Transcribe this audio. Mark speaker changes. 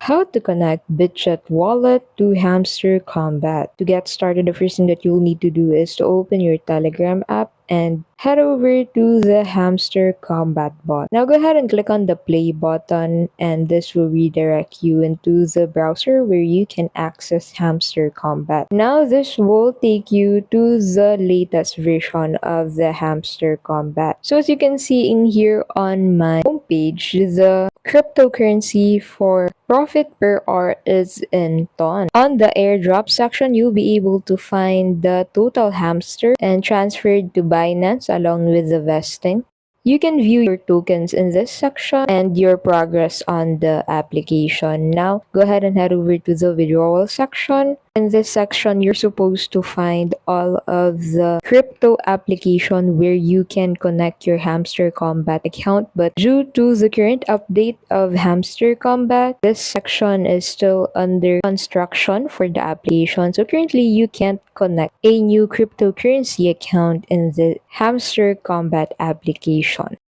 Speaker 1: how to connect Bitget wallet to Hamster Kombat. To get started, the first thing that you'll need to do is to open your Telegram app and head over to the Hamster Kombat bot. Now go ahead and click on the play button, and this will redirect you into the browser where you can access Hamster Kombat. Now this will take you to the latest version of the Hamster Kombat. So as you can see in here on my homepage, the cryptocurrency for profit per hour is in ton. On the airdrop section, you'll be able to find the total hamster and transferred to Binance along with the vesting. You can view your tokens in this section and your progress on the application. Now, go ahead and head over to the withdrawal section. In this section, you're supposed to find all of the crypto application where you can connect your Hamster Kombat account. But due to the current update of Hamster Kombat, this section is still under construction for the application. So currently, you can't connect a new cryptocurrency account in the Hamster Kombat application.